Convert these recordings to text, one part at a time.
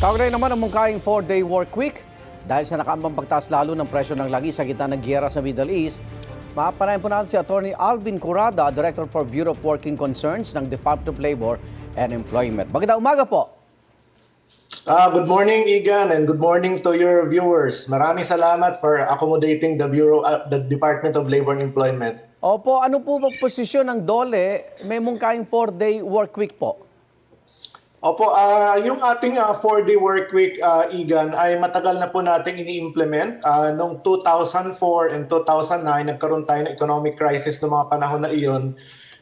Kaugnay naman ang mungkahing 4-day work week dahil sa nakaambang pagtaas lalo ng presyo ng langis sa gitna ng giyera sa Middle East. Mapanayan po natin si Atty. Alvin Curada, Director for Bureau of Working Concerns ng Department of Labor and Employment. Magandang umaga po. Good morning, Igan, and good morning to your viewers. Maraming salamat for accommodating the the Department of Labor and Employment. Opo, ano po ba posisyon ng DOLE? May mungkahing 4-day work week po. Opo, yung ating 4-day work week, Igan, ay matagal na po nating ini-implement. Noong 2004 and 2009, nagkaroon tayo ng economic crisis noong mga panahon na iyon.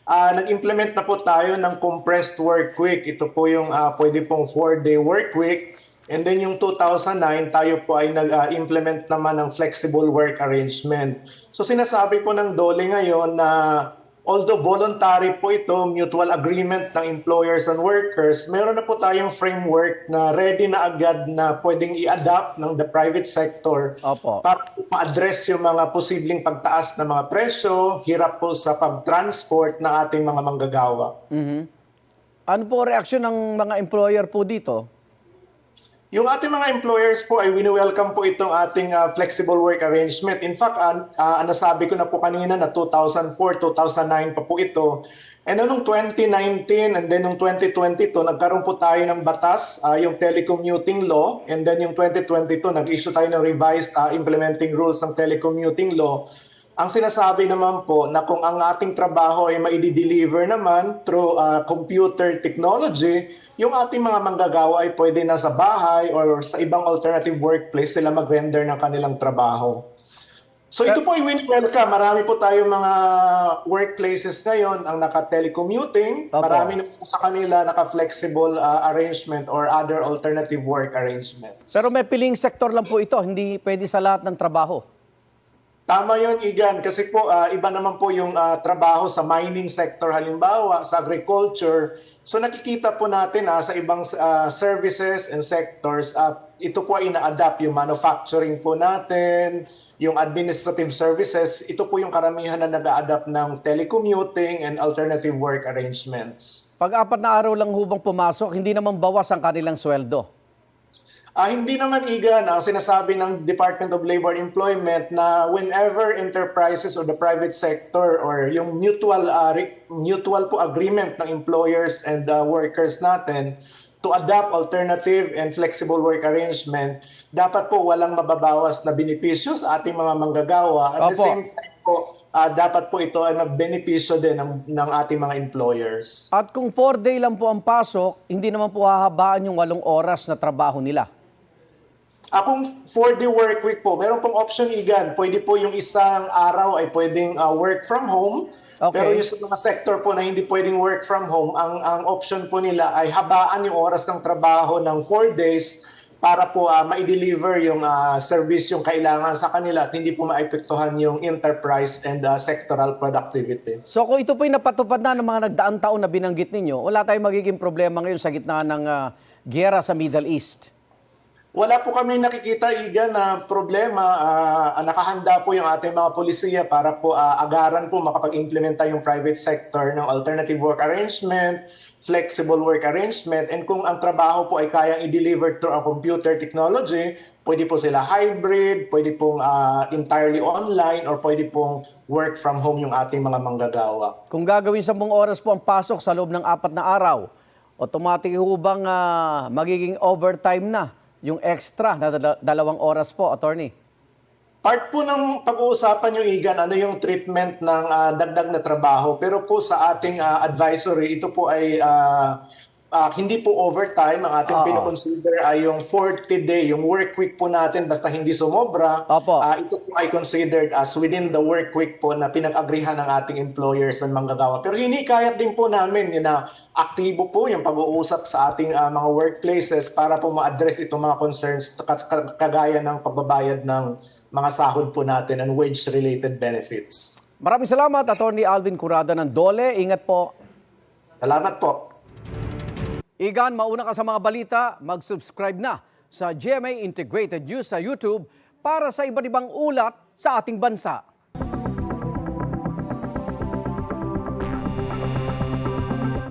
Nag-implement na po tayo ng compressed work week. Ito po yung pwede pong 4-day work week. And then yung 2009, tayo po ay nag-implement naman ng flexible work arrangement. So sinasabi po ng DOLE ngayon na although voluntary po ito, mutual agreement ng employers and workers, meron na po tayong framework na ready na agad na pwedeng i-adapt ng the private sector. Opo. Para ma-address yung mga posibleng pagtaas ng mga presyo, hirap po sa pag-transport ng ating mga manggagawa. Ano po reaksyon ng mga employer po dito? Yung ating mga employers po ay wini-welcome po itong ating flexible work arrangement. In fact, nasabi ko na po kanina na 2004, 2009 pa po ito. And noong 2019 and then noong 2022, nagkaroon po tayo ng batas, yung telecommuting law. And then yung 2022, nag-issue tayo ng revised implementing rules ng telecommuting law. Ang sinasabi naman po na kung ang ating trabaho ay maidi-deliver naman through computer technology, yung ating mga manggagawa ay pwede na sa bahay or sa ibang alternative workplace sila mag-render ng kanilang trabaho. So ito po ay win-welcome. Marami po tayong mga workplaces ngayon ang naka-telecommuting. Opo. Marami na po sa kanila naka-flexible arrangement or other alternative work arrangements. Pero may piling sektor lang po ito, hindi pwede sa lahat ng trabaho. Tama yun, Igan. Kasi po, iba naman po yung trabaho sa mining sector halimbawa, sa agriculture. So nakikita po natin sa ibang services and sectors, ito po ay ina-adapt yung manufacturing po natin, yung administrative services. Ito po yung karamihan na nag-a-adapt ng telecommuting and alternative work arrangements. Pag 4 na araw lang hubang pumasok, hindi naman bawas ang kanilang sweldo. Hindi naman, Igan, ang sinasabi ng Department of Labor and Employment na whenever enterprises or the private sector or yung mutual po agreement ng employers and workers natin to adopt alternative and flexible work arrangement, dapat po walang mababawas na benepisyo sa ating mga manggagawa. At the Opo. same time po, dapat po ito ay magbenepisyo din ng ating mga employers. At kung 4-day lang po ang pasok, hindi naman po hahabaan yung 8 oras na trabaho nila. Kung 4-day work week po, meron pong option, Igan. Pwede po yung isang araw ay pwedeng work from home. Okay. Pero yung sa mga sector po na hindi pwedeng work from home, ang option po nila ay habaan yung oras ng trabaho ng 4 days para po ma-deliver yung service yung kailangan sa kanila at hindi po maepektuhan yung enterprise and sectoral productivity. So kung ito po'y napatupad na ng mga nagdaang taon na binanggit ninyo, wala tayong magiging problema ngayon sa gitna ng giyera sa Middle East. Wala po kami nakikita, Igan, na problema. Nakahanda po yung ating mga polisiya para po agaran po makapag-implementa yung private sector ng alternative work arrangement, flexible work arrangement, and kung ang trabaho po ay kayang i-deliver through a computer technology, pwede po sila hybrid, pwede pong entirely online, or pwede pong work from home yung ating mga manggagawa. Kung gagawin 10 oras po ang pasok sa loob ng 4 na araw, automatic ho bang magiging overtime na yung extra na 2 oras po, attorney? Part po ng pag-uusapan yung, Igan, ano yung treatment ng dagdag na trabaho. Pero po sa ating advisory, ito po ay hindi po overtime. Ang ating pinoconsider ay yung 40-day, yung work week po natin, basta hindi sumobra. Opo. Ito po ay considered as within the work week po na pinag-agrihan ng ating employers and manggagawa. Pero hinikayat din po namin na aktibo po yung pag-uusap sa ating mga workplaces para po ma-address itong mga concerns kagaya ng pagbabayad ng mga sahod po natin and wage-related benefits. Maraming salamat, Attorney Alvin Curada ng DOLE. Ingat po. Salamat po. Igan, mauna ka sa mga balita, mag-subscribe na sa GMA Integrated News sa YouTube para sa iba't ibang ulat sa ating bansa.